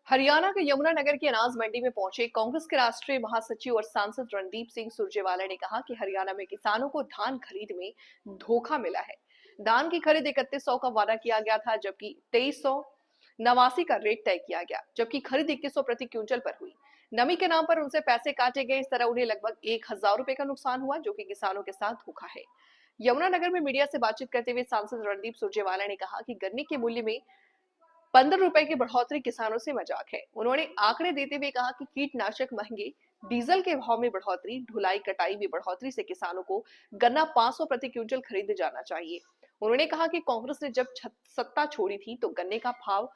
हरियाणा के यमुनानगर की अनाज मंडी में पहुंचे कांग्रेस के राष्ट्रीय महासचिव और सांसद रणदीप सिंह सुरजेवाला ने कहा कि हरियाणा में किसानों को धान खरीद में धोखा मिला है। धान की खरीद 3100 का वादा किया गया था, जबकि 2389 का रेट तय किया गया, जबकि खरीद 2100 प्रति क्विंटल पर हुई। नमी के नाम पर उनसे पैसे काटे गए। इस तरह उन्हें लगभग 1000 रुपए का नुकसान हुआ, जो कि किसानों के साथ धोखा है। यमुनानगर में मीडिया से बातचीत करते हुए सांसद रणदीप सुरजेवाला ने कहा कि गन्ने के मूल्य में 15 रुपए की बढ़ोतरी किसानों से मजाक है। उन्होंने आंकड़े देते हुए कहा कि कीटनाशक महंगे, डीजल के भाव में बढ़ोतरी, ढुलाई कटाई में बढ़ोतरी से किसानों को गन्ना 500 प्रति क्विंटल खरीदे जाना चाहिए। उन्होंने कहा कि कांग्रेस ने जब सत्ता छोड़ी थी तो गन्ने का भाव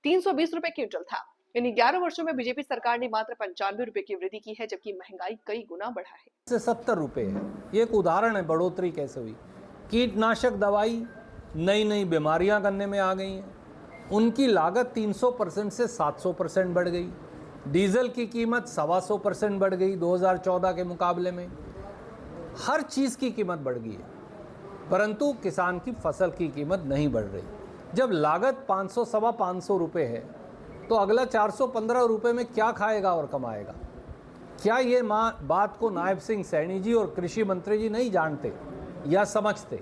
320 रुपए क्विंटल था। इन 11 वर्षों में बीजेपी सरकार ने मात्र 95 रुपए की वृद्धि की है, जबकि महंगाई कई गुना बढ़ा है। से 70 रुपए है। ये एक उदाहरण है बढ़ोतरी कैसे हुई। कीटनाशक दवाई, नई नई बीमारियां गन्ने में आ गई हैं, उनकी लागत 300% से 700% बढ़ गई। डीजल की कीमत 125% बढ़ गई 2014 के मुकाबले में। हर चीज़ की कीमत बढ़ गई है, परंतु किसान की फसल की कीमत नहीं बढ़ रही। जब लागत 500 सवा 500 रुपये है तो अगला 415 रुपये में क्या खाएगा और कमाएगा? क्या ये बात को नायब सिंह सैनी जी और कृषि मंत्री जी नहीं जानते या समझते?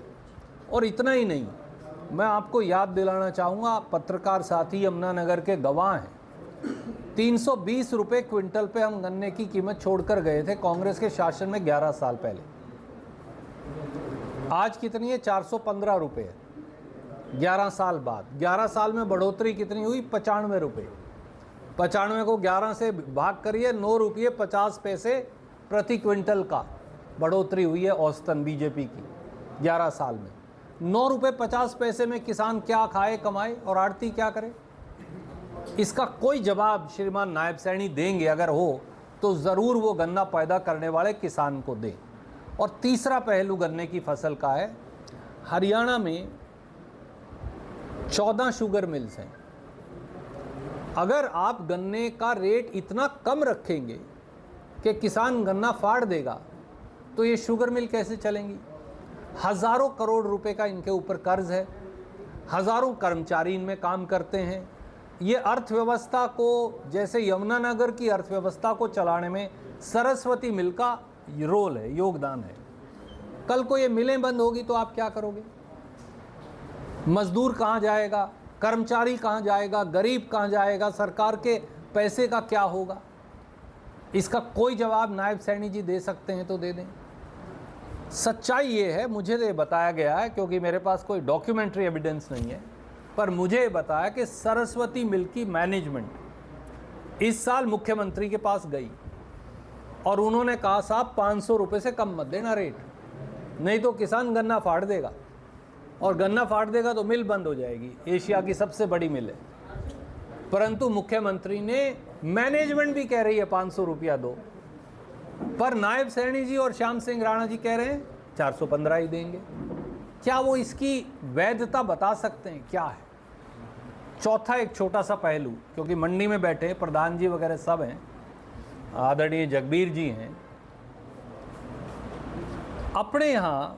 और इतना ही नहीं, मैं आपको याद दिलाना चाहूँगा, पत्रकार साथी यमुनानगर के गवाह हैं। 320 रुपये क्विंटल पे हम गन्ने की कीमत छोड़कर गए थे कांग्रेस के शासन में 11 साल पहले। आज कितनी है? 415 रुपये। 11 साल बाद 11 साल में बढ़ोतरी कितनी हुई? 95 रुपये। 95 को 11 से भाग करिए, 9 रुपये 50 पैसे प्रति क्विंटल का बढ़ोतरी हुई है औसतन बीजेपी की 11 साल में। 9 रुपये 50 पैसे में किसान क्या खाए कमाए और आड़ती क्या करे? इसका कोई जवाब श्रीमान नायब सैनी देंगे, अगर हो तो ज़रूर वो गन्ना पैदा करने वाले किसान को दें। और तीसरा पहलू गन्ने की फसल का है। हरियाणा में 14 शुगर मिल्स हैं। अगर आप गन्ने का रेट इतना कम रखेंगे कि किसान गन्ना फाड़ देगा, तो ये शुगर मिल कैसे चलेंगी? हज़ारों करोड़ रुपए का इनके ऊपर कर्ज है, हज़ारों कर्मचारी इनमें काम करते हैं। ये अर्थव्यवस्था को, जैसे यमुनानगर की अर्थव्यवस्था को चलाने में सरस्वती मिल का रोल है, योगदान है। कल को ये मिलें बंद होगी तो आप क्या करोगे? मजदूर कहाँ जाएगा? कर्मचारी कहाँ जाएगा? गरीब कहाँ जाएगा? सरकार के पैसे का क्या होगा? इसका कोई जवाब नायब सैनी जी दे सकते हैं तो दे दें। सच्चाई ये है, मुझे ये बताया गया है, क्योंकि मेरे पास कोई डॉक्यूमेंट्री एविडेंस नहीं है, पर मुझे बताया कि सरस्वती मिल की मैनेजमेंट इस साल मुख्यमंत्री के पास गई और उन्होंने कहा साहब 500 रुपये से कम मत देना रेट, नहीं तो किसान गन्ना फाड़ देगा, और गन्ना फाड़ देगा तो मिल बंद हो जाएगी। एशिया की सबसे बड़ी मिल है। परंतु मुख्यमंत्री ने, मैनेजमेंट भी कह रही है 500 रुपया दो, पर नायब सैनी जी और श्याम सिंह राणा जी कह रहे हैं 415 ही देंगे। क्या वो इसकी वैधता बता सकते हैं? क्या है? चौथा एक छोटा सा पहलू, क्योंकि मंडी में बैठे प्रधान जी वगैरह सब हैं, आदरणीय जगबीर जी हैं। अपने यहाँ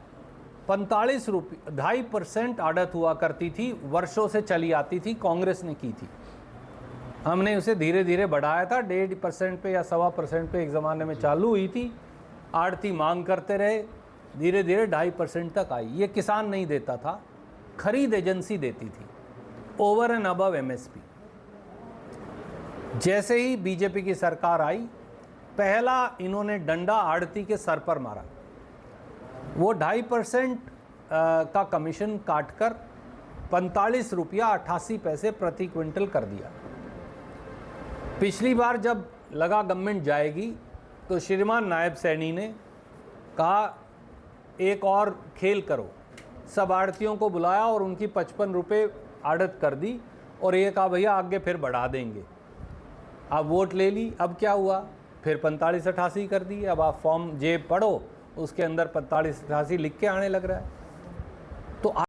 45 रुपये 2.5% आड़त हुआ करती थी, वर्षों से चली आती थी, कांग्रेस ने की थी। हमने उसे धीरे धीरे बढ़ाया था, 1.5% पे या 1.25% पे एक ज़माने में चालू हुई थी। आड़ती मांग करते रहे, धीरे धीरे 2.5% तक आई। ये किसान नहीं देता था, खरीद एजेंसी देती थी, ओवर एंड अबव MSP। जैसे ही बीजेपी की सरकार आई, पहला इन्होंने डंडा आड़ती के सर पर मारा। वो 2.5% का कमीशन काटकर 45 रुपया 88 पैसे प्रति क्विंटल कर दिया। पिछली बार जब लगा गवर्नमेंट जाएगी तो श्रीमान नायब सैनी ने कहा एक और खेल करो, सब आड़तियों को बुलाया और उनकी 55 रुपये आड़त कर दी और ये कहा भैया आगे फिर बढ़ा देंगे। अब वोट ले ली, अब क्या हुआ? फिर 45-88 कर दी। अब आप फॉर्म जेब पढ़ो, उसके अंदर 45-88 लिख के आने लग रहा है। तो